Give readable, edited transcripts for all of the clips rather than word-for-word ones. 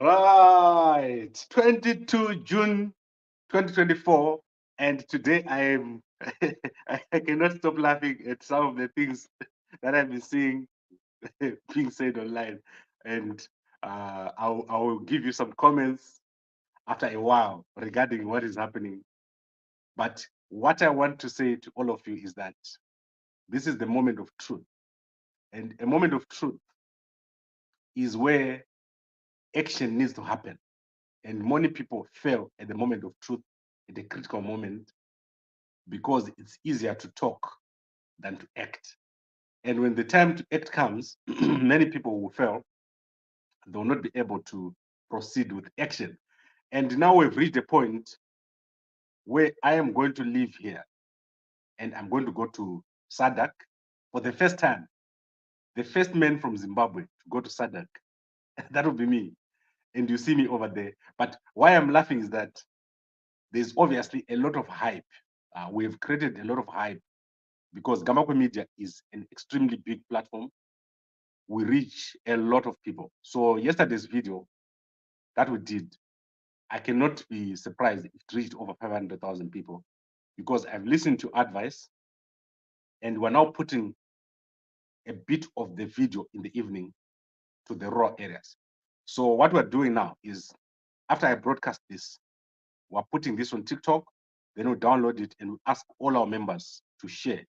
Right, 22 June 2024, and today I'm I cannot stop laughing at some of the things that I've been seeing being said online, and I will give you some comments after a while regarding what is happening. But what I want to say to all of you is that this is the moment of truth, and a moment of truth is where action needs to happen. And many people fail at the moment of truth, at a critical moment, because it's easier to talk than to act. And when the time to act comes, many people will fail. They will not be able to proceed with action. And now we've reached a point where I am going to leave here and I'm going to go to SADC for the first time. The first man from Zimbabwe to go to SADC. That will be me. And you see me over there. But why I'm laughing is that there's obviously a lot of hype. We've created a lot of hype because Gambakwe Media is an extremely big platform. We reach a lot of people. So yesterday's video that we did, I cannot be surprised if it reached over 500,000 people because I've listened to advice and we're now putting a bit of the video in the evening to the raw areas. So what we're doing now is after I broadcast this, we're putting this on TikTok, then we'll download it and we'll ask all our members to share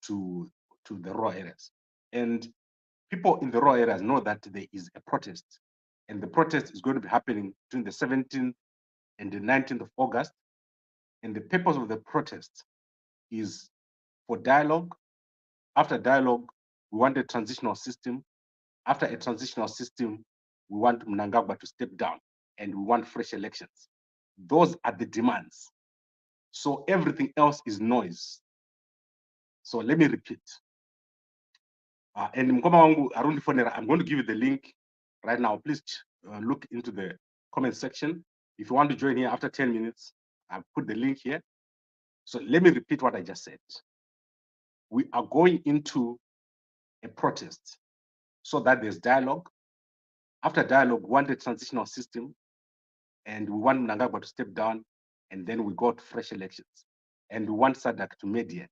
to, to the raw areas. And people in the raw areas know that there is a protest, and the protest is going to be happening between the 17th and the 19th of August. And the purpose of the protest is for dialogue. After dialogue, we want a transitional system. After a transitional system, we want Mnangagwa to step down and we want fresh elections. Those are the demands. So everything else is noise. So let me repeat. And Mkoma wangu Arundi Fonera, I'm going to give you the link right now. Please look into the comment section. If you want to join here after 10 minutes, I'll put the link here. So let me repeat what I just said. We are going into a protest so that there's dialogue. After dialogue, we want a transitional system and we want Mnangagwa to step down, and then we got fresh elections. And we want SADC to mediate.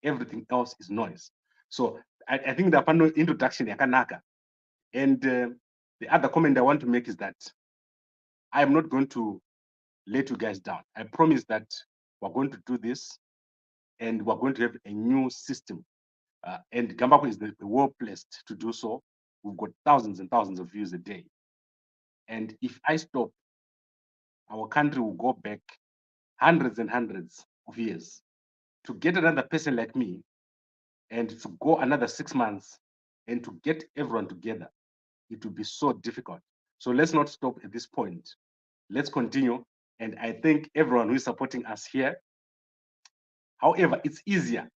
Everything else is noise. So I think the final introduction yakanaka. And the other comment I want to make is that I am not going to let you guys down. I promise that we're going to do this and we're going to have a new system. And Gambakwe is the well placed to do so. We've got thousands and thousands of views a day. And if I stop, our country will go back hundreds and hundreds of years. To get another person like me and to go another 6 months and to get everyone together, it will be so difficult. So let's not stop at this point. Let's continue. And I thank everyone who is supporting us here. However, it's easier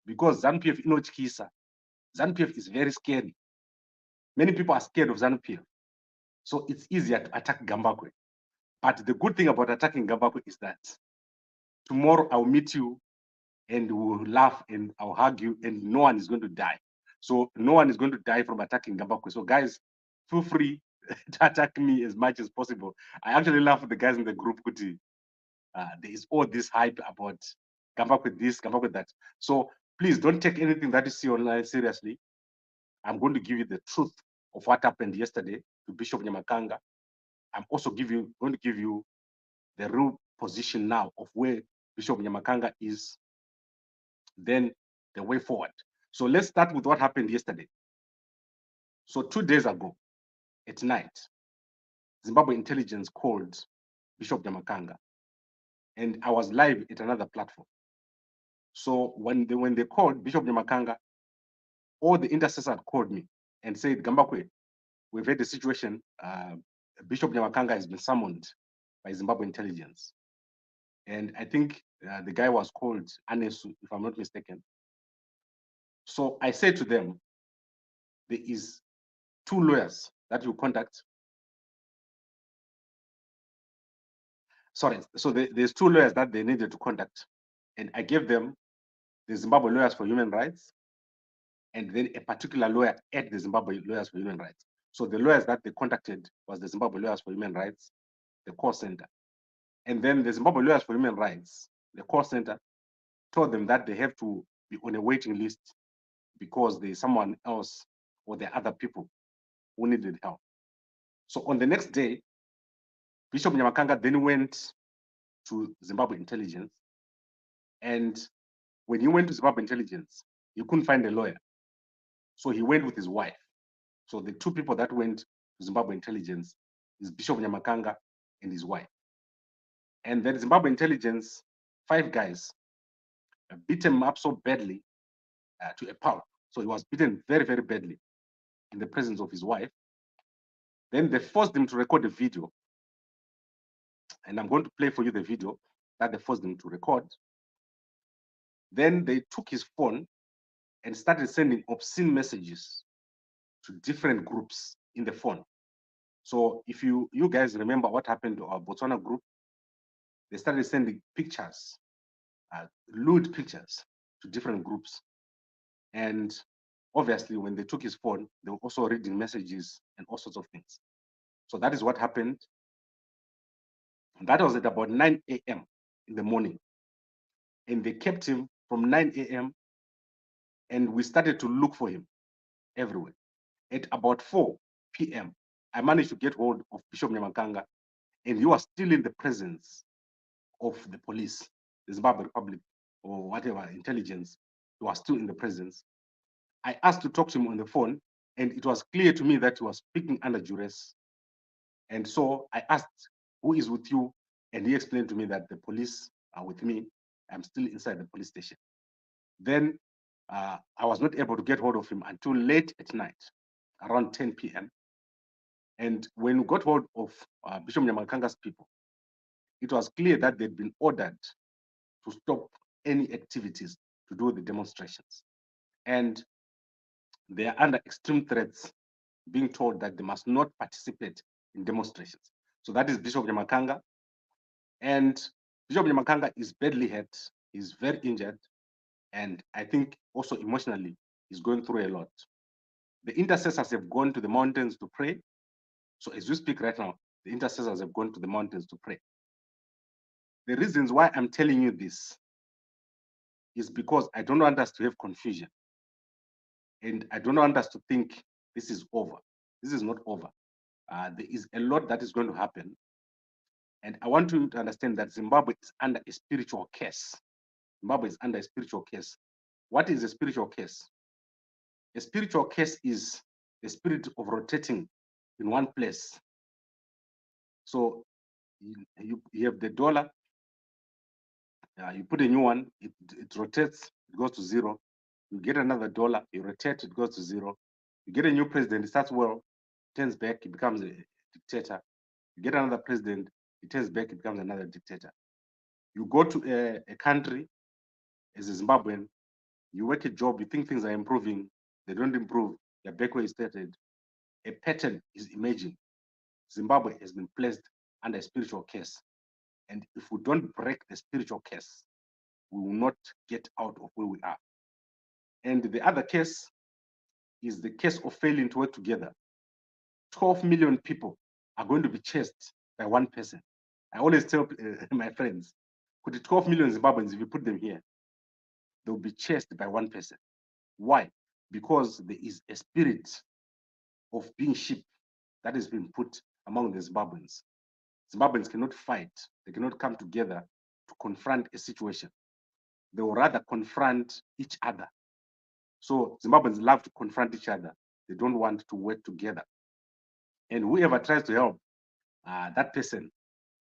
because ZANU-PF Inochkisa, ZANU-PF is very scary. Many people are scared of ZANU-PF. So it's easier to attack Gambakwe. But the good thing about attacking Gambakwe is that tomorrow I'll meet you and we'll laugh and I'll hug you and no one is going to die. So no one is going to die from attacking Gambakwe. So guys, feel free to attack me as much as possible. I actually laugh with the guys in the group. There is all this hype about Gambakwe this, Gambakwe that. So please don't take anything that you see online seriously. I'm going to give you the truth of what happened yesterday to Bishop Nyamakanga. I'm also going to give you the real position now of where Bishop Nyamakanga is, then the way forward. So let's start with what happened yesterday. So 2 days ago at night, Zimbabwe Intelligence called Bishop Nyamakanga, and I was live at another platform. So when they called Bishop Nyamakanga, all the intercessors called me and said, Gambakwe, we've had a situation. Bishop Nyamakanga has been summoned by Zimbabwe Intelligence. And I think the guy was called Anesu, if I'm not mistaken. So I said to them, there is 2 lawyers that you contact. Sorry, so there's 2 lawyers that they needed to contact. And I gave them the Zimbabwe Lawyers for Human Rights and then a particular lawyer at the Zimbabwe Lawyers for Human Rights. So the lawyers that they contacted was the Zimbabwe Lawyers for Human Rights, the call center. And then the Zimbabwe Lawyers for Human Rights, the call center, told them that they have to be on a waiting list because there's someone else or there are other people who needed help. So on the next day, Bishop Nyamakanga then went to Zimbabwe Intelligence. And when he went to Zimbabwe Intelligence, he couldn't find a lawyer. So he went with his wife. So the two people that went to Zimbabwe Intelligence is Bishop Nyamakanga and his wife. And then Zimbabwe Intelligence, 5 guys beat him up so badly to a pulp. So he was beaten very, very badly in the presence of his wife. Then they forced him to record a video. And I'm going to play for you the video that they forced him to record. Then they took his phone and started sending obscene messages to different groups in the phone. So if you guys remember what happened to our Botswana group, they started sending pictures, lewd pictures to different groups. And obviously when they took his phone, they were also reading messages and all sorts of things. So that is what happened. And that was at about 9 a.m. in the morning. And they kept him from 9 a.m. and we started to look for him everywhere. At about 4 p.m., I managed to get hold of Bishop Nyamakanga, and he was still in the presence of the police, the Zimbabwe Republic, or whatever, intelligence. He was still in the presence. I asked to talk to him on the phone, and it was clear to me that he was speaking under duress. And so I asked, who is with you? And he explained to me that the police are with me. I'm still inside the police station. Then I was not able to get hold of him until late at night, around 10 p.m. And when we got hold of Bishop Nyamakanga's people, it was clear that they'd been ordered to stop any activities to do the demonstrations. And they are under extreme threats, being told that they must not participate in demonstrations. So that is Bishop Nyamakanga. And Bishop Nyamakanga is badly hurt, he's very injured, and I think also emotionally, he's going through a lot. The intercessors have gone to the mountains to pray. So as we speak right now, the intercessors have gone to the mountains to pray. The reasons why I'm telling you this is because I don't want us to have confusion. And I don't want us to think this is over. This is not over. There is a lot that is going to happen. And I want you to understand that Zimbabwe is under a spiritual curse. Zimbabwe is under a spiritual curse. What is a spiritual curse? A spiritual curse is the spirit of rotating in one place. So you have the dollar, you put a new one, it rotates, it goes to 0. You get another dollar, you rotate, it goes to 0. You get a new president, it starts well, turns back, it becomes a dictator. You get another president, it turns back, it becomes another dictator. You go to a country as a Zimbabwean, you work a job, you think things are improving, they don't improve, you're back where you started. A pattern is emerging. Zimbabwe has been placed under a spiritual curse. And if we don't break the spiritual curse, we will not get out of where we are. And the other case is the case of failing to work together. 12 million people are going to be chased by one person. I always tell my friends, put the 12 million Zimbabweans, if you put them here, they'll be chased by one person. Why? Because there is a spirit of being sheep that has been put among the Zimbabweans. Zimbabweans cannot fight. They cannot come together to confront a situation. They will rather confront each other. So Zimbabweans love to confront each other. They don't want to work together. And whoever tries to help that person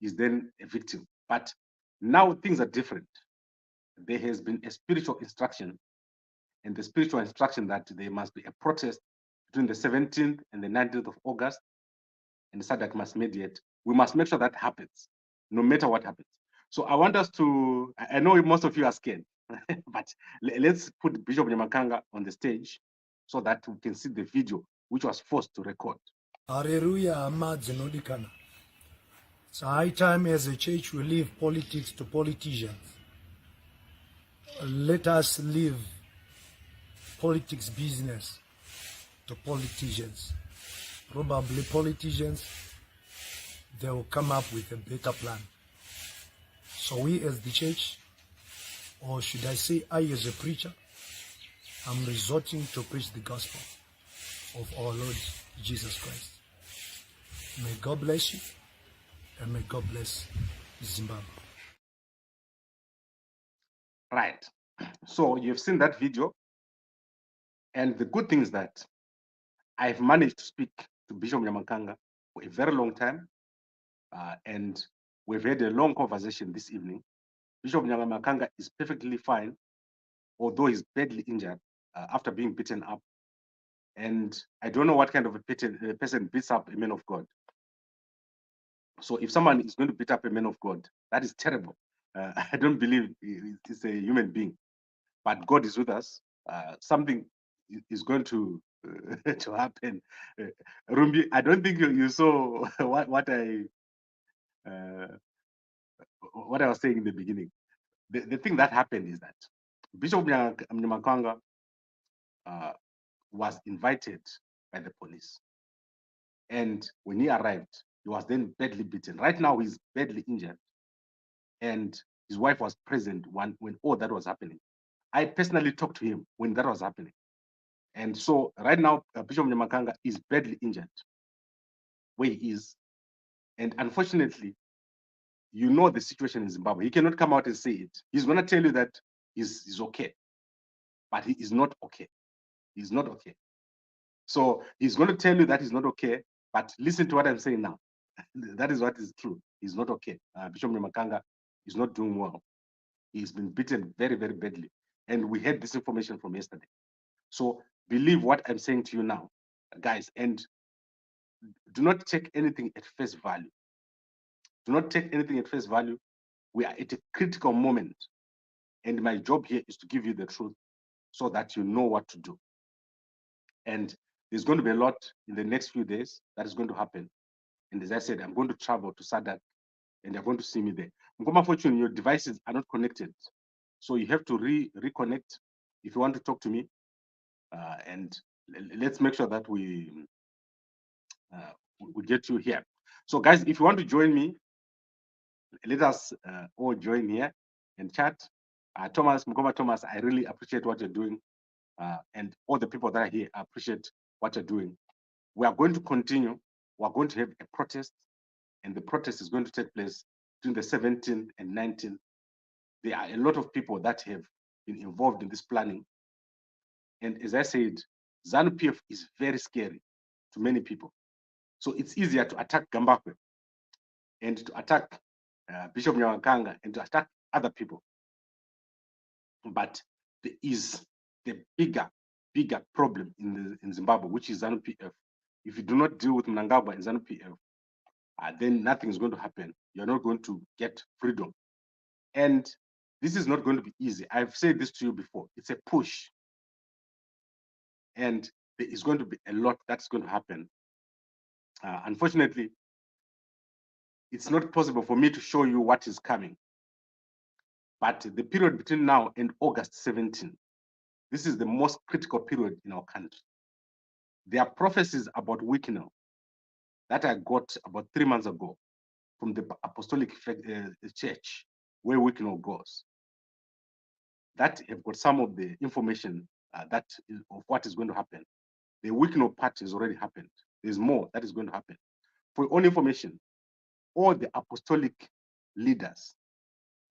is then a victim. But now things are different. There has been a spiritual instruction, and the spiritual instruction that there must be a protest between the 17th and the 19th of August, and the SADC must mediate. We must make sure that happens, no matter what happens. So I want us to, I know most of you are scared, but let's put Bishop Nyamakanga on the stage so that we can see the video which was forced to record. Hallelujah, Amadzinodikana. It's high time as a church we leave politics to politicians. Let us leave politics business to politicians. probably politicians, they will come up with a better plan. So we as the church, or should I say I as a preacher, I'm resorting to preach the gospel of our Lord Jesus Christ. May God bless you, and may God bless Zimbabwe. Right. So you've seen that video. And the good thing is that I've managed to speak to Bishop Nyamakanga for a very long time. And we've had a long conversation this evening. Bishop Nyamakanga is perfectly fine, although he's badly injured after being beaten up. And I don't know what kind of a person beats up a man of God. So if someone is going to beat up a man of God, that is terrible. I don't believe it's a human being, but God is with us. Something is going to to happen. Rumbi, I don't think you saw what I was saying in the beginning. The thing that happened is that Bishop Nyamakanga was invited by the police. And when he arrived, he was then badly beaten. Right now, he's badly injured. And his wife was present when all that was happening. I personally talked to him when that was happening. And so right now, Bishop Nyamakanga is badly injured where he is. And unfortunately, you know the situation in Zimbabwe. He cannot come out and say it. He's going to tell you that he's okay, but he is not okay. He's not okay. So he's going to tell you that he's not okay, but listen to what I'm saying now. That is what is true. He's not okay. Bishop Nyamakanga is not doing well. He's been beaten very, very badly. And we had this information from yesterday. So believe what I'm saying to you now, guys, and do not take anything at face value. Do not take anything at face value. We are at a critical moment. And my job here is to give you the truth so that you know what to do. And there's going to be a lot in the next few days that is going to happen. And as I said, I'm going to travel to Sadak and you're going to see me there. Ngoma Fortune, your devices are not connected. So you have to reconnect if you want to talk to me. And let's make sure that we get you here. So guys, if you want to join me, let us all join here and chat. Thomas, Mugoma Thomas, I really appreciate what you're doing. And all the people that are here, I appreciate what you're doing. We are going to continue. We're going to have a protest, and the protest is going to take place between the 17th and 19th. There are a lot of people that have been involved in this planning. And as I said, ZANU-PF is very scary to many people. So it's easier to attack Gambakwe and to attack Bishop Nyamakanga and to attack other people. But there is the bigger problem in Zimbabwe, which is ZANU-PF. If you do not deal with Mnangagwa and ZANU-PF, then nothing is going to happen. You're not going to get freedom. And this is not going to be easy. I've said this to you before. It's a push. And there is going to be a lot that's going to happen. Unfortunately, it's not possible for me to show you what is coming. But the period between now and August 17, this is the most critical period in our country. There are prophecies about Wicknell that I got about 3 months ago from the Apostolic Church, where Wicknell goes, that have got some of the information of what is going to happen. The Wicknell part has already happened. There's more that is going to happen. For your own information, all the apostolic leaders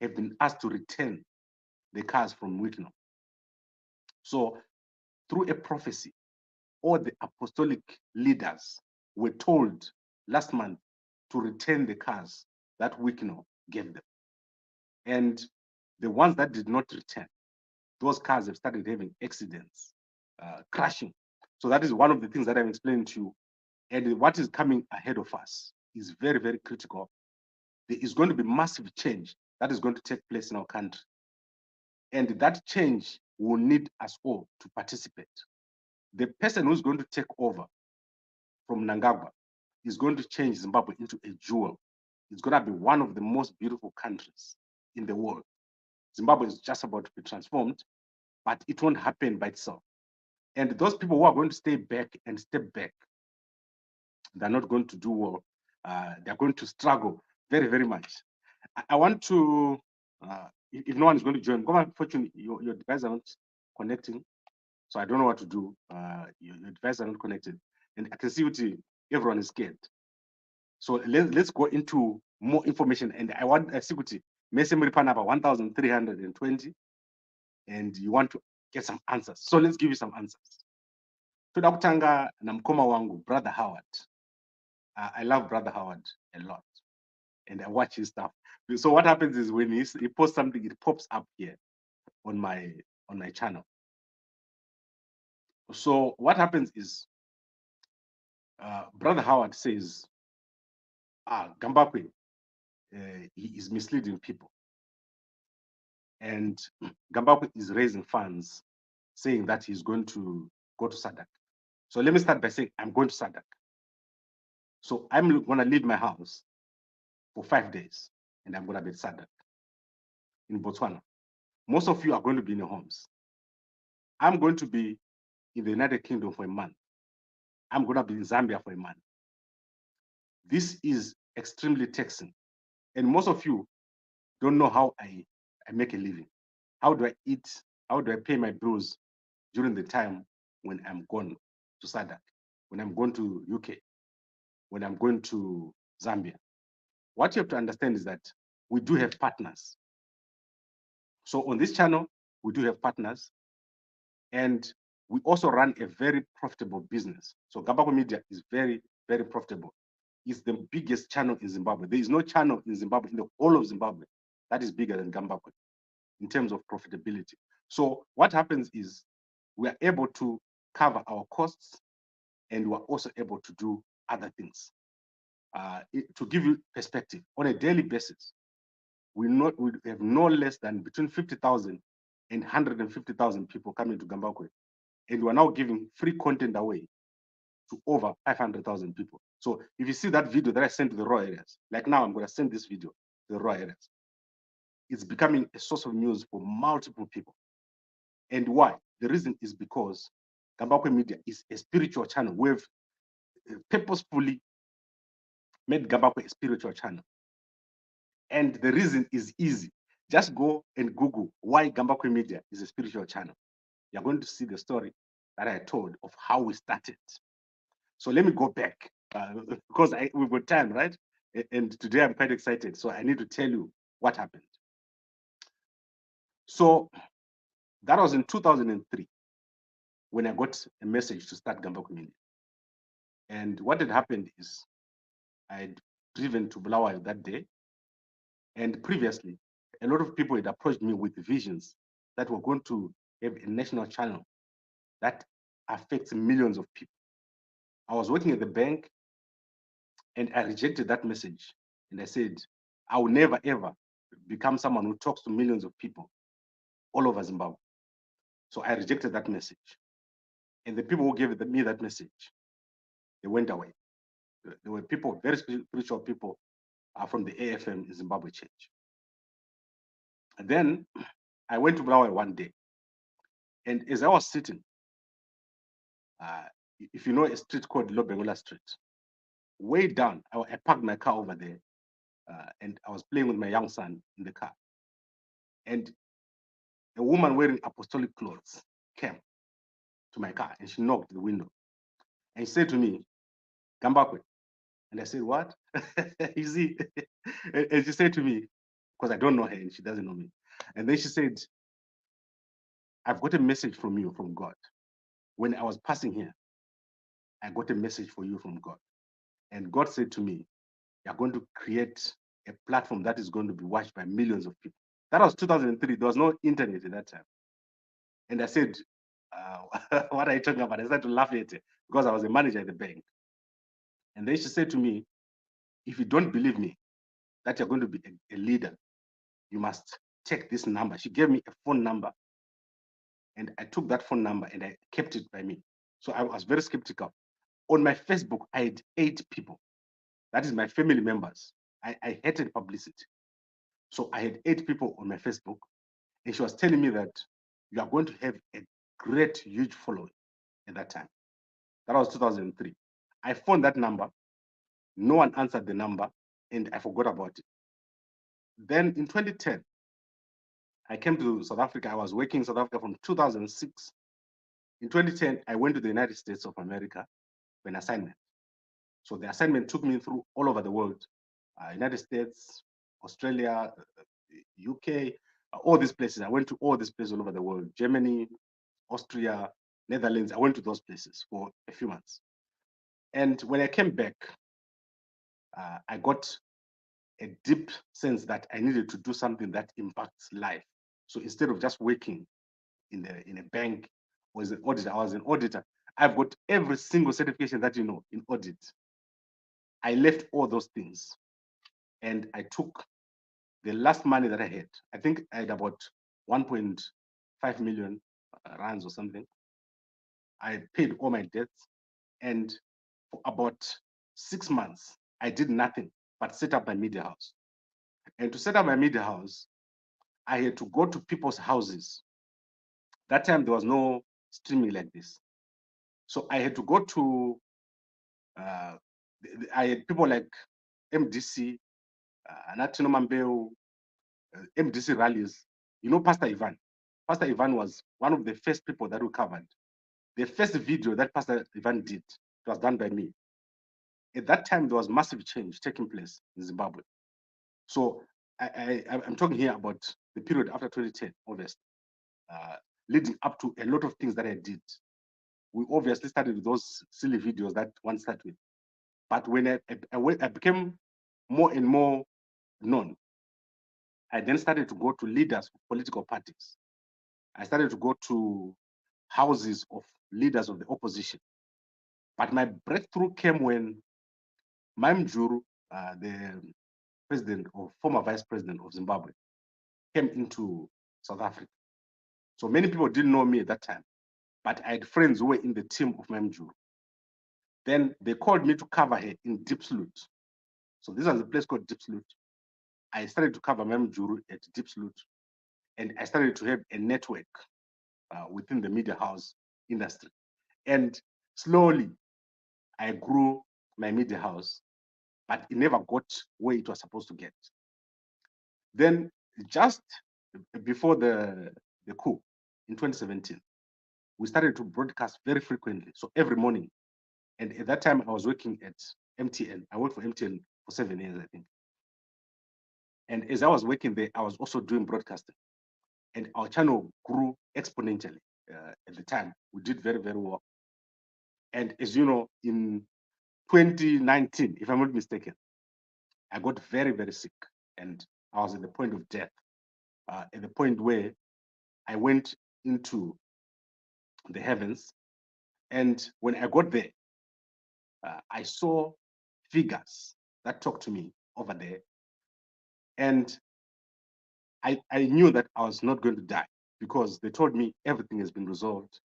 have been asked to return the cars from Wicknell. So through a prophecy, all the apostolic leaders were told last month to return the cars that Wicknell gave them. And the ones that did not return, those cars have started having accidents, crashing. So that is one of the things that I'm explaining to you. And what is coming ahead of us is very, very critical. There is going to be massive change that is going to take place in our country. And that change will need us all to participate. The person who's going to take over from Mnangagwa is going to change Zimbabwe into a jewel. It's going to be one of the most beautiful countries in the world. Zimbabwe is just about to be transformed, but it won't happen by itself. And those people who are going to stay back and step back, They're not going to do well. They're going to struggle very, very much. I want to, if no one is going to join, unfortunately, your devices are not connecting. So I don't know what to do. Your devices are not connected. And I can see everyone is scared. So let's go into more information. And I want a security. Mesemuri Panapa 1,320. And you want to get some answers. So let's give you some answers. Toda kutanga na mkoma wangu, Brother Howard. I love Brother Howard a lot. And I watch his stuff. So what happens is when he posts something, it pops up here on my channel. So what happens is Brother Howard says, Gambakwe, he is misleading people. And Gambakwe is raising funds saying that he's going to go to SADC. So let me start by saying I'm going to SADC. So I'm going to leave my house for 5 days and I'm going to be at SADC in Botswana. Most of you are going to be in your homes. I'm going to be in the United Kingdom for a month. I'm going to be in Zambia for a month. This is extremely taxing. And most of you don't know how I make a living. How do I eat? How do I pay my bills during the time when I'm going to SADC, when I'm going to UK, when I'm going to Zambia? What you have to understand is that we do have partners. So on this channel, we do have partners. And we also run a very profitable business. So Gambakwe Media is very, very profitable. It's the biggest channel in Zimbabwe. There is no channel in Zimbabwe, in the whole of Zimbabwe, that is bigger than Gambakwe in terms of profitability. So what happens is we are able to cover our costs and we're also able to do other things. To give you perspective, on a daily basis, we have no less than between 50,000 and 150,000 people coming to Gambakwe. And we're now giving free content away to over 500,000 people. So if you see that video that I sent to the raw areas, like now I'm going to send this video to the raw areas, it's becoming a source of news for multiple people. And why? The reason is because Gambakwe Media is a spiritual channel. We've purposefully made Gambakwe a spiritual channel. And the reason is easy. Just go and Google why Gambakwe Media is a spiritual channel. You're going to see the story that I told of how we started. So let me go back because we've got time, right? And today I'm quite excited. So I need to tell you what happened. So that was in 2003 when I got a message to start Gambakwe Media. And what had happened is I had driven to Bulawayo that day. And previously, a lot of people had approached me with visions that were going to have a national channel that affects millions of people. I was working at the bank and I rejected that message. And I said, I will never, ever become someone who talks to millions of people all over Zimbabwe. So I rejected that message. And the people who gave me that message, they went away. There were people, very spiritual people from the AFM in Zimbabwe Church. And then I went to Bulawayo one day. And as I was sitting, if you know a street called Lobengola Street, way down, I parked my car over there and I was playing with my young son in the car. And a woman wearing apostolic clothes came to my car and she knocked the window. And she said to me, Gambakwe. And I said, what? You see? And she said to me, because I don't know her and she doesn't know me. And then she said, I've got a message from you, from God. When I was passing here, I got a message for you from God. And God said to me, you're going to create a platform that is going to be watched by millions of people. That was 2003. There was no internet at that time. And I said, what are you talking about? I started to laugh at it because I was a manager at the bank. And then she said to me, if you don't believe me, that you're going to be a leader, you must take this number. She gave me a phone number. And I took that phone number and I kept it by me. So I was very skeptical. On my Facebook, I had 8 people. That is my family members. I hated publicity. So I had 8 people on my Facebook. And she was telling me that you are going to have a great, huge following at that time. That was 2003. I phoned that number No one answered the number, and I forgot about it. Then in 2010, I came to South Africa. I was working in South Africa from 2006. In 2010, I went to the United States of America for an assignment. So the assignment took me through all over the world, United States, Australia, UK, all these places. I went to all these places all over the world, Germany, Austria, Netherlands. I went to those places for a few months. And when I came back, I got a deep sense that I needed to do something that impacts life. So instead of just working in a bank or as an auditor, I was an auditor. I've got every single certification that you know in audit. I left all those things and I took the last money that I had. I think I had about 1.5 million rands or something. I paid all my debts, and for about 6 months, I did nothing but set up my media house. And to set up my media house, I had to go to people's houses. That time there was no streaming like this. So I had to go to, I had people like MDC, Anatino Mambeu, MDC rallies. You know Pastor Ivan. Pastor Ivan was one of the first people that we covered. The first video that Pastor Ivan did, it was done by me. At that time, there was massive change taking place in Zimbabwe. So I'm talking here about the period after 2010, obviously, leading up to a lot of things that I did. We obviously started with those silly videos that one started with. But when I became more and more known, I then started to go to leaders of political parties. I started to go to houses of leaders of the opposition. But my breakthrough came when Maimjuru, the president or former vice president of Zimbabwe, came into South Africa. So many people didn't know me at that time, but I had friends who were in the team of Maimjuru. Then they called me to cover her in Diepsloot. So this was a place called Diepsloot. I started to cover Maimjuru at Diepsloot, and I started to have a network within the media house industry. And slowly, I grew my media house, but it never got where it was supposed to get. Then just before the coup in 2017, we started to broadcast very frequently. So every morning. And at that time, I was working at MTN. I worked for MTN for 7 years, I think. And as I was working there, I was also doing broadcasting. And our channel grew exponentially at the time. We did very, very well. And as you know, in 2019, if I'm not mistaken, I got very, very sick. And I was at the point of death, at the point where I went into the heavens. And when I got there, I saw figures that talked to me over there. And I knew that I was not going to die because they told me everything has been resolved.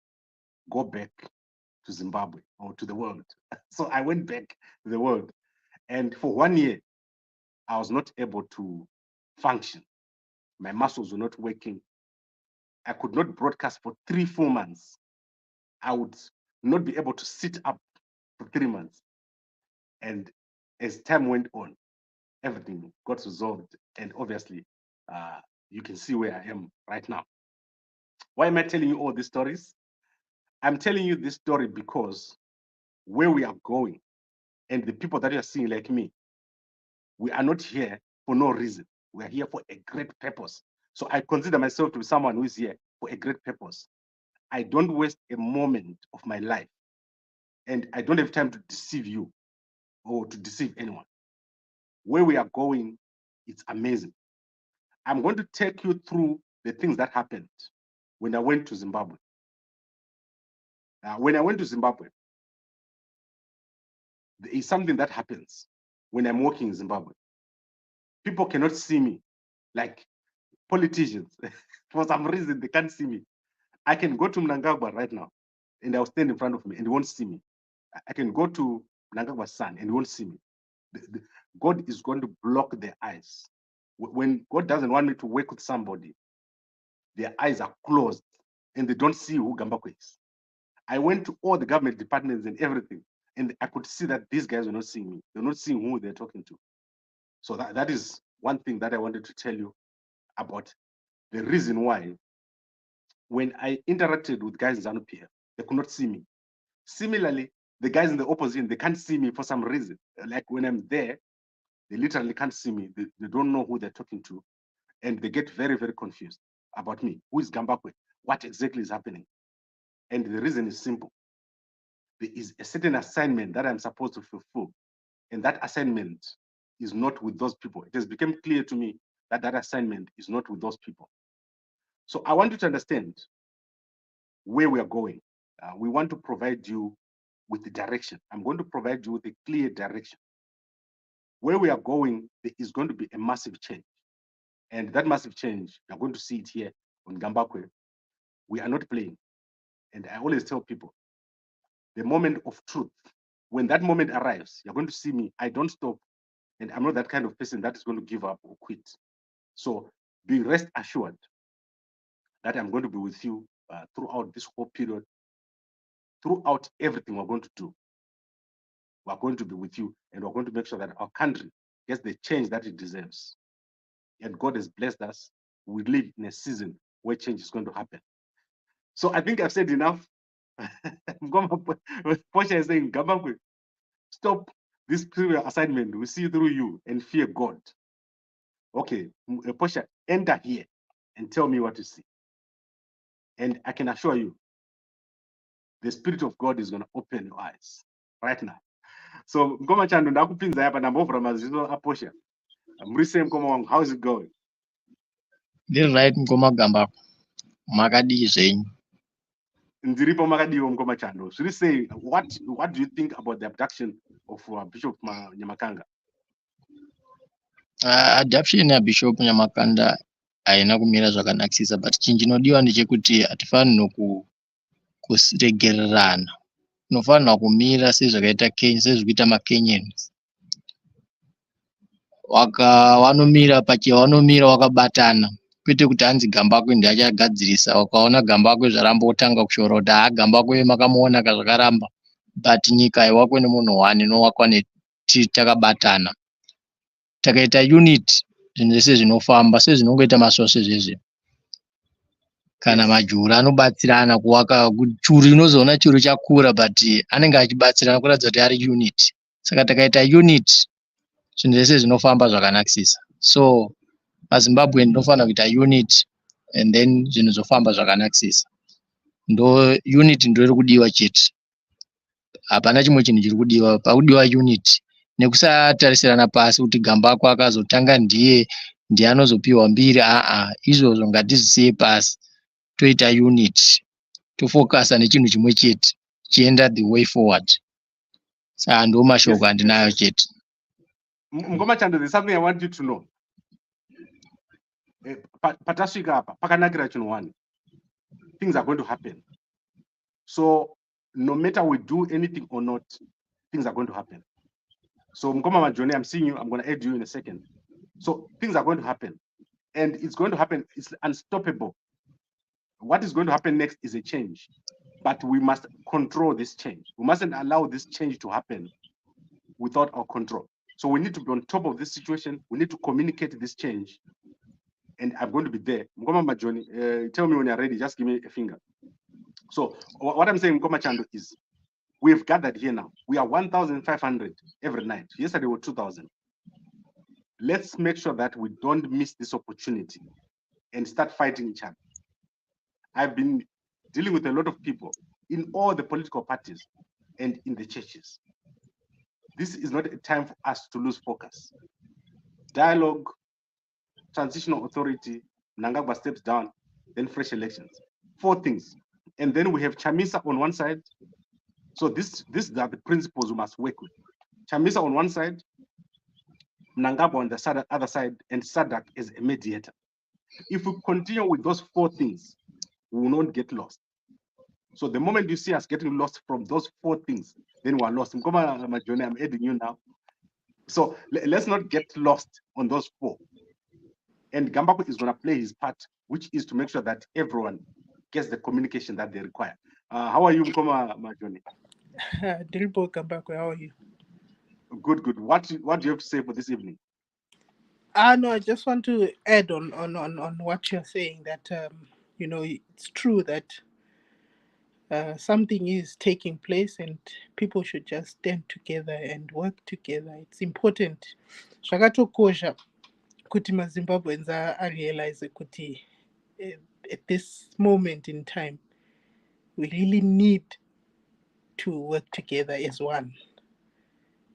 Go back to Zimbabwe or to the world. So I went back to the world. And for 1 year, I was not able to function. My muscles were not working. I could not broadcast for 3 full months. I would not be able to sit up for 3 months. And as time went on, everything got resolved. And obviously, you can see where I am right now. Why am I telling you all these stories? I'm telling you this story because where we are going and the people that you are seeing like me, we are not here for no reason. We are here for a great purpose. So I consider myself to be someone who is here for a great purpose. I don't waste a moment of my life, and I don't have time to deceive you or to deceive anyone. Where we are going, it's amazing. I'm going to take you through the things that happened when I went to Zimbabwe. When I went to Zimbabwe, there is something that happens when I'm working in Zimbabwe. People cannot see me like politicians. For some reason, they can't see me. I can go to Mnangagwa right now, and I'll stand in front of me, and he won't see me. I can go to Mnangagwa's son, and he won't see me. God is going to block their eyes. When God doesn't want me to work with somebody, their eyes are closed, and they don't see who Gambakwe is. I went to all the government departments and everything. And I could see that these guys were not seeing me. They're not seeing who they're talking to. So that is one thing that I wanted to tell you about the reason why when I interacted with guys in ZANU-PF, they could not see me. Similarly, the guys in the opposition, they can't see me for some reason. Like when I'm there, they literally can't see me. They don't know who they're talking to. And they get very, very confused about me. Who is Gambakwe? What exactly is happening? And the reason is simple. There is a certain assignment that I'm supposed to fulfill. And that assignment is not with those people. It has become clear to me that that assignment is not with those people. So I want you to understand where we are going. We want to provide you with the direction. I'm going to provide you with a clear direction. Where we are going, there is going to be a massive change. And that massive change, you're going to see it here on Gambakwe. We are not playing. And I always tell people, the moment of truth, when that moment arrives, you're going to see me. I don't stop. And I'm not that kind of person that is going to give up or quit. So be rest assured that I'm going to be with you throughout this whole period, throughout everything we're going to do. We're going to be with you, and we're going to make sure that our country gets the change that it deserves. And God has blessed us. We live in a season where change is going to happen. So I think I've said enough. Portia is saying, Gambakwe, stop this previous assignment. We see through you and fear God. Okay, Portia, enter here and tell me what you see. And I can assure you, the Spirit of God is going to open your eyes right now. So, Mkoma Chando, ndakupinza hapa na mbovra mazizo a Portia. Mrise Mkoma wangu, how is it going? This right Mkoma Gambakwe. Makadi zenyu. Ndiripo makadiwo Mkoma Chando. Should we say, what do you think about the abduction of Bishop Nyamakanga? Adoption ya Bishop Nyamakanda haina kumira zvakanakisisa, but chinodiwa ndechekuti hatifanirwi kuregererana. Unofanirwa kumira sezvakaita Kenya, sezvikuita maKenyans. Vanomira vakabatana, kwete kuti hanzi Gambakwe ndiye achagadzirisa. Wakaona Gambakwe zvaramba kutanga kushora kuti Gambakwe makamuona kazvakaramba, but nyika haiwakwe nemunhu wani, inowakwa takabatana. Takaita unit, zvinhu zvese zvinofamba sezvinongoita masvosve zvezvi. Kana majuru anobatsirana kuwaka, churu inozoona churu chakura, but anenge achibatsirana kuratidza kuti ari unit. Saka takaita unit, zvinhu zvese zvinofamba zvakanakisisa. So maZimbabwe ndinofanira kuita unit, and then zvinhu zvofamba zvakanakisisa. Unit ndo iri kudiwa chete. Hapana chimwe chinhu chiri kudiwa, pakudiwa unit. Nekusatarisirana pasi kuti Gambakwe akazotanga ndiye anozopiwa mbiri. Izvozvo ngatizisiye pasi, toita unit, tofokasa nechinhu chimwe chete, chienda the way forward. Saka ndo mashoko andinayo chete. Mkoma Chando, there's something I want you to know. Patasvika apa pakanakira chinhu one, things are going to happen. So no matter we do anything or not, things are going to happen. So Mkoma Majone, I'm seeing you, I'm going to add you in a second. So things are going to happen, and it's going to happen. It's unstoppable. What is going to happen next is a change, but we must control this change. We mustn't allow this change to happen without our control. So we need to be on top of this situation. We need to communicate this change, and I'm going to be there. Mkoma Majone, tell me when you're ready. Just give me a finger. So what I'm saying, Mkoma Chando, is we've gathered here now. We are 1,500 every night. Yesterday were 2,000. Let's make sure that we don't miss this opportunity and start fighting each other. I've been dealing with a lot of people in all the political parties and in the churches. This is not a time for us to lose focus. Dialogue, transitional authority, Mnangagwa steps down, then fresh elections. 4 things. And then we have Chamisa on one side. So these are the principles we must work with. Chamisa on one side, Mnangagwa on the other side, and SADC as a mediator. If we continue with those 4 things, we will not get lost. So the moment you see us getting lost from those 4 things, then we are lost. Mkoma Majone, I'm adding you now. So let's not get lost on those 4. And Gambakwe is going to play his part, which is to make sure that everyone gets the communication that they require. How are you, Mkoma Majone? Diribo Gambakwe, how are you? Good, good. What do you have to say for this evening? No, I just want to add on what you're saying, that it's true that something is taking place and people should just stand together and work together. It's important. Zvakatokosha kuti maZimbabweans arealize kuti at this moment in time we really need to work together as one.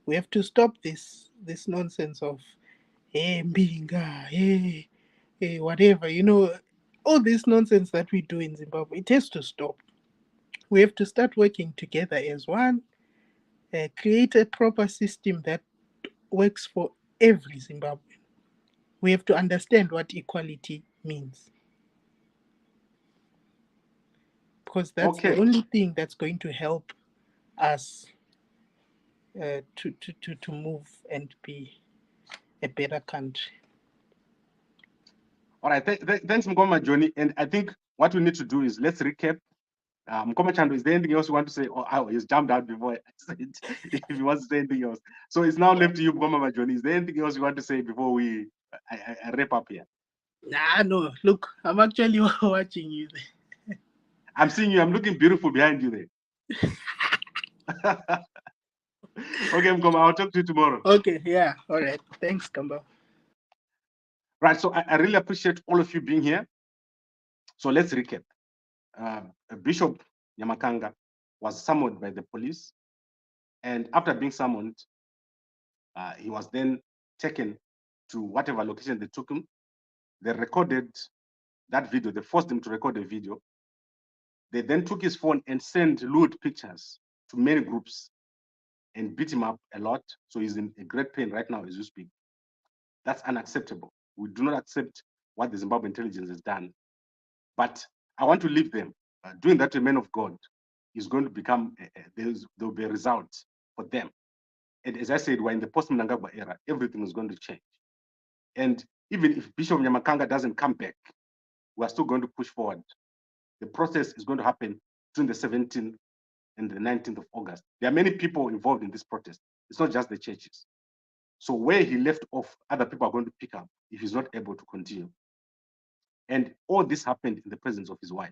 We have to stop this nonsense of hey mbinga, hey whatever, all this nonsense that we do in Zimbabwe. It has to stop. We have to start working together as one, create a proper system that works for every Zimbabwean. We have to understand what equality means, because that's the only thing that's going to help us to move and be a better country. All right, thanks, Mkoma Johnny. And I think what we need to do is let's recap. Mkoma Chando, is there anything else you want to say? Oh, he's jumped out before I said if he wants to say anything else. So it's now left to you, Mkoma Johnny. Is there anything else you want to say before I wrap up here? No. Look, I'm actually watching you there. I'm seeing you. I'm looking beautiful behind you there. Okay, Mkoma, I'll talk to you tomorrow. Okay, yeah. All right. Thanks, Kamba. Right, so I really appreciate all of you being here. So let's recap. Bishop Nyamakanga was summoned by the police, and after being summoned, he was then taken to whatever location they took him. They recorded that video. They forced him to record a video. They then took his phone and sent lewd pictures to many groups and beat him up a lot. So he's in a great pain right now as you speak. That's unacceptable. We do not accept what the Zimbabwe Intelligence has done. But I want to leave them. Doing that to a man of God is going to become, there will be a result for them. And as I said, we're in the post-Mnangagwa era. Everything is going to change. And even if Bishop Nyamakanga doesn't come back, we're still going to push forward. The process is going to happen between the 17th and the 19th of August. There are many people involved in this protest. It's not just the churches. So where he left off, other people are going to pick up if he's not able to continue. And all this happened in the presence of his wife.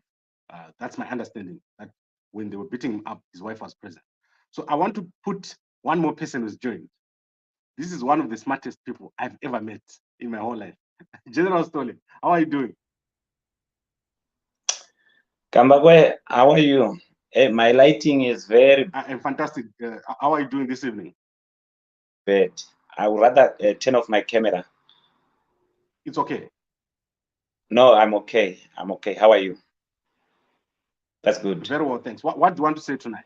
That's my understanding, that when they were beating him up, his wife was present. So I want to put one more person who's joined. This is one of the smartest people I've ever met in my whole life. General Stole, how are you doing? Gambakwe, how are you? My lighting is very I'm fantastic. How are you doing this evening? bad. I would rather turn off my camera. It's okay. No, I'm okay. I'm okay. How are you? That's good. Very well, thanks. What do you want to say tonight?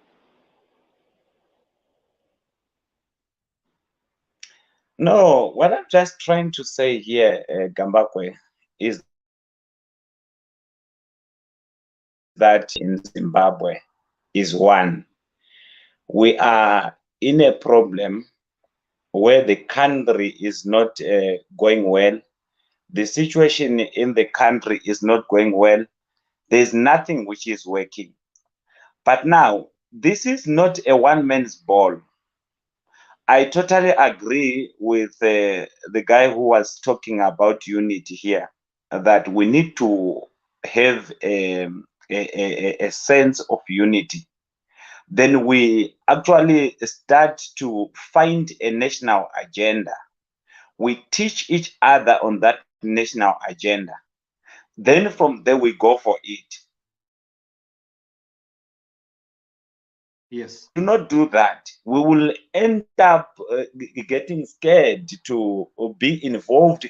No, what I'm just trying to say here, Gambakwe, is that in Zimbabwe is one. We are in a problem where the country is not going well. The situation in the country is not going well. There's nothing which is working. But now, this is not a one-man's ball. I totally agree with the guy who was talking about unity here, that we need to have a sense of unity. Then we actually start to find a national agenda. We teach each other on that national agenda. Then from there we go for it. Yes. Do not do that. We will end up getting scared to be involved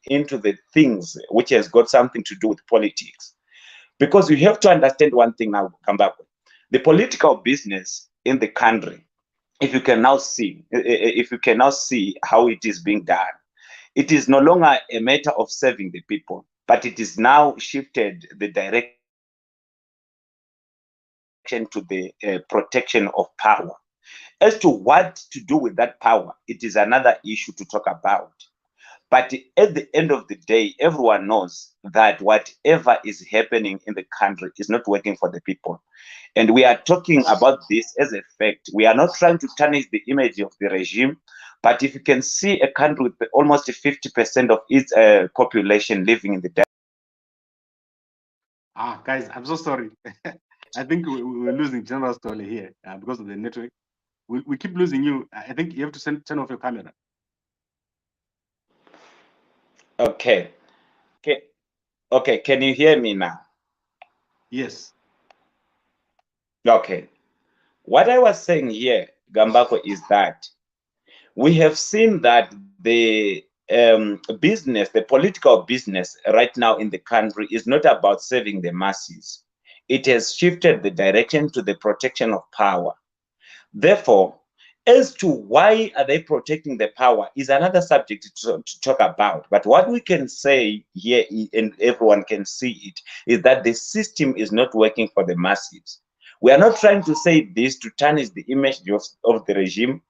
into the things which has got something to do with politics. Because you have to understand one thing now, come back. The political business in the country, if you can now see how it is being done, it is no longer a matter of serving the people, but it is now shifted the direction to the protection of power. As to what to do with that power, it is another issue to talk about. But at the end of the day, everyone knows that whatever is happening in the country is not working for the people. And we are talking about this as a fact. We are not trying to tarnish the image of the regime, but if you can see a country with almost 50% of its population living in the Guys, I'm so sorry. I think we're losing General Story here because of the network. We keep losing you. I think you have to turn off your camera. Okay. Okay, can you hear me now? Yes. Okay. What I was saying here, Gambakwe, is that we have seen that the business, the political business right now in the country is not about serving the masses. It has shifted the direction to the protection of power. Therefore, as to why are they protecting the power is another subject to talk about. But what we can say here, and everyone can see it, is that the system is not working for the masses. We are not trying to say this to tarnish the image of the regime,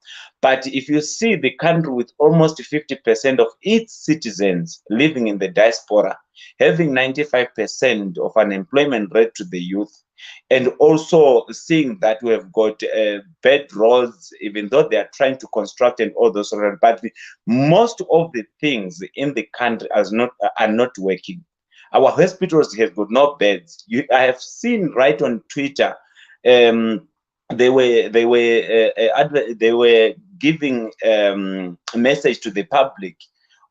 but if you see the country with almost 50% of its citizens living in the diaspora, having 95% of unemployment rate to the youth, and also seeing that we have got bad roads, even though they are trying to construct and all those sort of, but most of the things in the country are not working. Our hospitals have got no beds. I have seen right on Twitter, they were giving a message to the public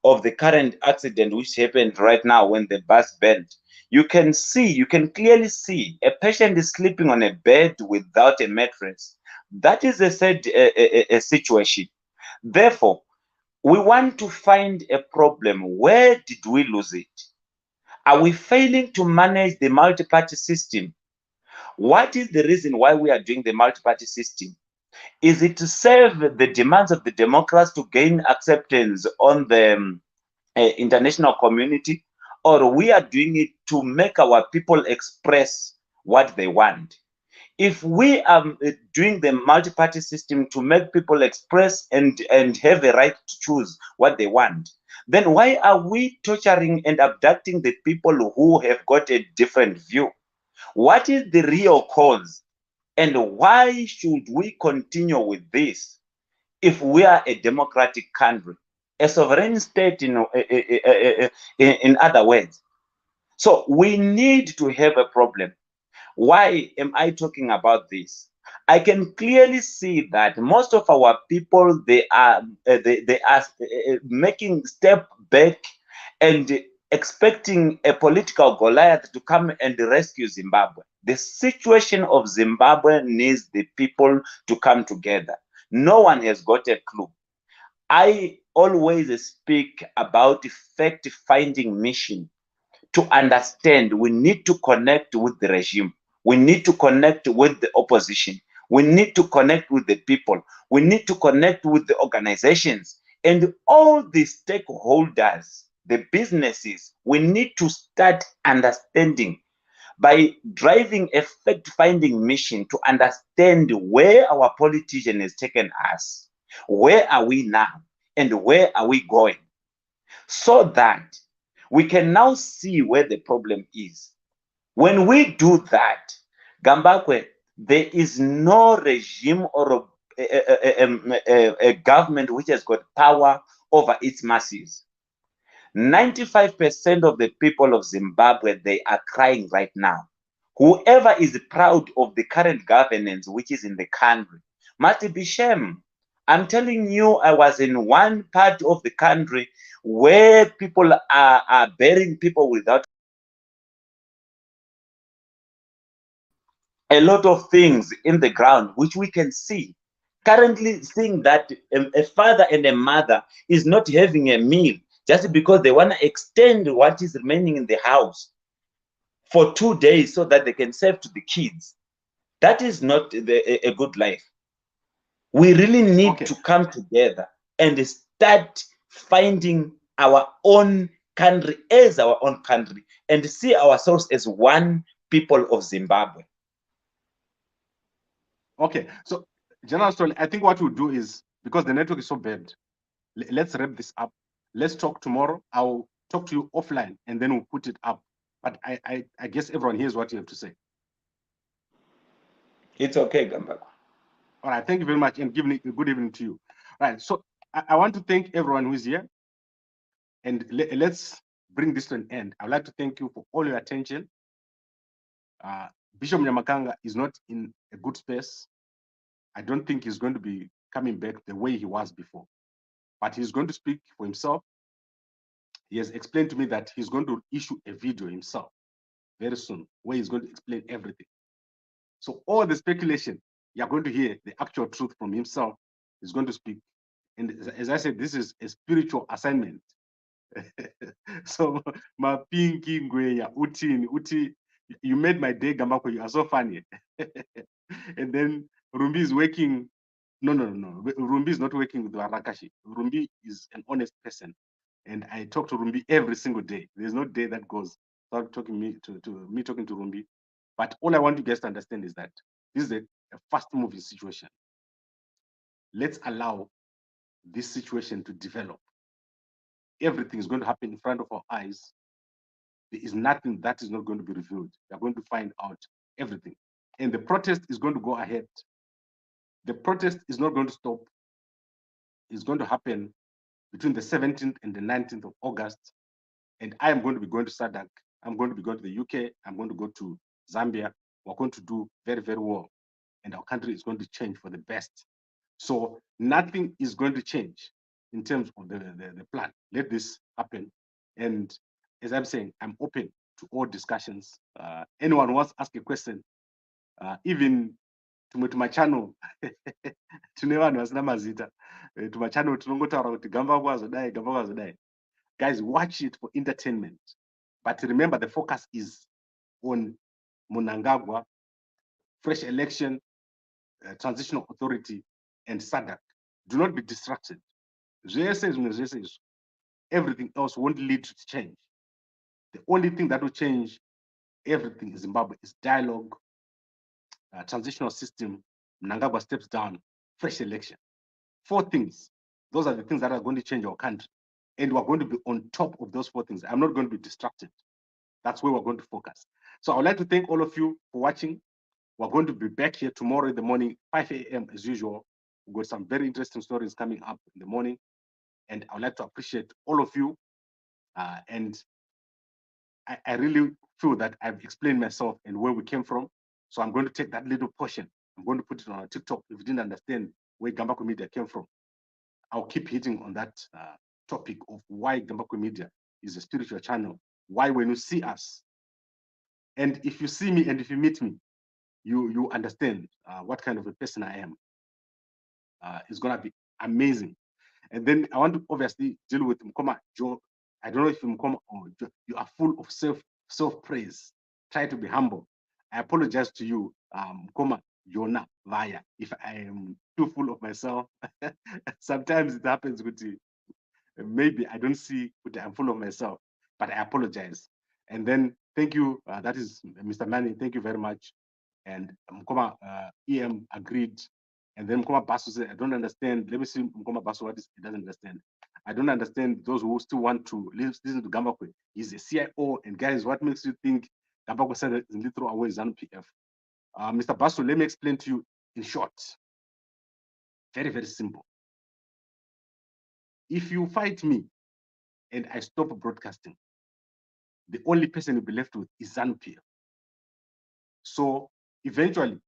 of the current accident which happened right now when the bus bent. You can clearly see a patient is sleeping on a bed without a mattress. That is a sad situation. Therefore, we want to find a problem. Where did we lose it? Are we failing to manage the multi-party system? What is the reason why we are doing the multi-party system? Is it to serve the demands of the Democrats to gain acceptance on the international community, or we are doing it to make our people express what they want? If we are doing the multi-party system to make people express and have a right to choose what they want, then why are we torturing and abducting the people who have got a different view? What is the real cause? And why should we continue with this if we are a democratic country, a sovereign state, in other words? So we need to have a problem. Why am I talking about this? I can clearly see that most of our people, they are making step back and expecting a political Goliath to come and rescue Zimbabwe. The situation of Zimbabwe needs the people to come together. No one has got a clue. I always speak about fact-finding mission. To understand, we need to connect with the regime. We need to connect with the opposition. We need to connect with the people. We need to connect with the organizations and all the stakeholders, the businesses. We need to start understanding by driving a fact-finding mission to understand where our politician has taken us, where are we now, and where are we going, so that we can now see where the problem is. When we do that, Gambakwe, there is no regime or a government which has got power over its masses. 95% of the people of Zimbabwe, they are crying right now. Whoever is proud of the current governance which is in the country must be shamed. I'm telling you, I was in one part of the country where people are burying people without a lot of things in the ground, which we can see. Currently seeing that a father and a mother is not having a meal just because they want to extend what is remaining in the house for 2 days so that they can serve to the kids. That is not a good life. We really need to come together and start finding our own country as our own country and see ourselves as one people of Zimbabwe. Okay, so General Story, I think what we'll do is, because the network is so bad, let's wrap this up. Let's talk tomorrow. I'll talk to you offline and then we'll put it up. But I guess everyone hears what you have to say. It's okay, Gambakwe. All right, thank you very much and good evening to you. All right, so I want to thank everyone who is here and let's bring this to an end. I would like to thank you for all your attention. Bishop Nyamakanga is not in a good space. I don't think he's going to be coming back the way he was before, but he's going to speak for himself. He has explained to me that he's going to issue a video himself very soon where he's going to explain everything. So all the speculation, you're going to hear the actual truth from himself. He's going to speak. And as I said, this is a spiritual assignment. So my pinky ngweya uti, you made my day, Gambakwe. You are so funny. And then Rumbi is working. No. Rumbi is not working with Warakashi. Rumbi is an honest person, and I talk to Rumbi every single day. There's no day that goes without talking to me talking to Rumbi. But all I want you guys to understand is that this is a fast-moving situation. Let's allow this situation to develop. Everything is going to happen in front of our eyes. There is nothing that is not going to be revealed. We are going to find out everything. And the protest is going to go ahead. The protest is not going to stop. It's going to happen between the 17th and the 19th of August. And I am going to be going to SADC. I'm going to be going to the UK. I'm going to go to Zambia. We're going to do very, very well. And our country is going to change for the best. So nothing is going to change in terms of the plan. Let this happen. And as I'm saying, I'm open to all discussions. Anyone who wants to ask a question, even to my channel, to my channel, guys, watch it for entertainment. But remember, the focus is on Mnangagwa, fresh election, transitional authority, and SADC. Do not be distracted. Everything else won't lead to change. The only thing that will change everything in Zimbabwe is dialogue, transitional system, Mnangagwa steps down, fresh election. 4 things. Those are the things that are going to change our country. And we're going to be on top of those 4 things. I'm not going to be distracted. That's where we're going to focus. So I would like to thank all of you for watching. We're going to be back here tomorrow in the morning, 5 a.m. as usual. We've got some very interesting stories coming up in the morning. And I would like to appreciate all of you. And I really feel that I've explained myself and where we came from. So I'm going to take that little portion. I'm going to put it on TikTok. If you didn't understand where Gambakwe Media came from, I'll keep hitting on that topic of why Gambakwe Media is a spiritual channel. Why when you see us, and if you see me and if you meet me, you understand what kind of a person I am. It's gonna be amazing. And then I want to obviously deal with Mkoma Joe. I don't know if Mkoma or Joe, you are full of self-praise. Try to be humble. I apologize to you, Mkoma Jonah Vaya, if I am too full of myself. Sometimes it happens with you. Maybe I don't see that I'm full of myself, but I apologize. And then thank you. That is Mr. Manny. Thank you very much. And Mkoma EM agreed. And then Mkoma Basu said, I don't understand. Let me see Mkoma Basu what is he doesn't understand. I don't understand those who still want to listen to Gambakwe. He's a CIO. And guys, what makes you think Gambakwe said it in throw away ZANU-PF? Mr. Basu, let me explain to you in short. Very, very simple. If you fight me and I stop broadcasting, the only person you'll be left with is ZANU-PF. So eventually,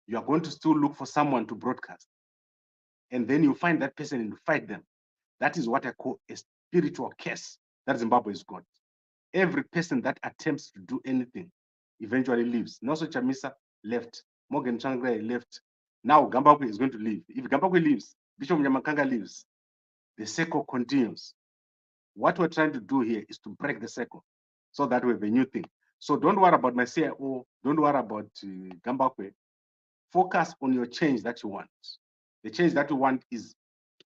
you are going to still look for someone to broadcast. And then you find that person and you fight them. That is what I call a spiritual curse that Zimbabwe has got. Every person that attempts to do anything eventually leaves. Nelson Chamisa left. Morgan Changre left. Now Gambakwe is going to leave. If Gambakwe leaves, Bishop Nyamakanga leaves, the circle continues. What we're trying to do here is to break the circle so that we have a new thing. So don't worry about my CIO. Don't worry about Gambakwe. Focus on your change that you want. The change that you want is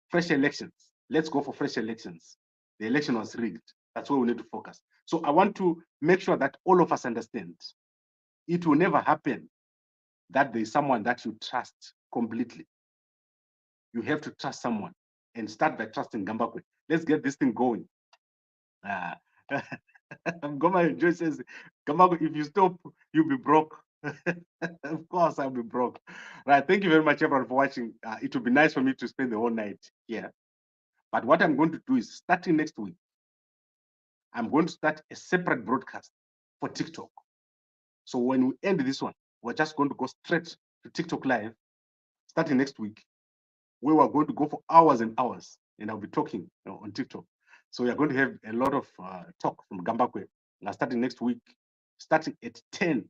fresh elections. Let's go for fresh elections. The election was rigged. That's where we need to focus. So I want to make sure that all of us understand. It will never happen that there is someone that you trust completely. You have to trust someone and start by trusting Gambakwe. Let's get this thing going. Goma Joy says, Gambakwe, if you stop, you'll be broke. Of course, I'll be broke. Right. Thank you very much, everyone, for watching. It would be nice for me to spend the whole night here. But what I'm going to do is, starting next week, I'm going to start a separate broadcast for TikTok. So when we end this one, we're just going to go straight to TikTok Live, starting next week, where we're going to go for hours and hours, and I'll be talking on TikTok. So we are going to have a lot of talk from Gambakwe. Starting next week, starting at 10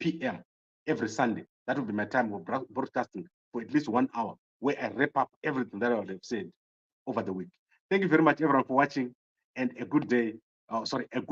p.m. every Sunday. That will be my time of broadcasting for at least 1 hour, where I wrap up everything that I would have said over the week. Thank you very much, everyone, for watching, and a good day. A good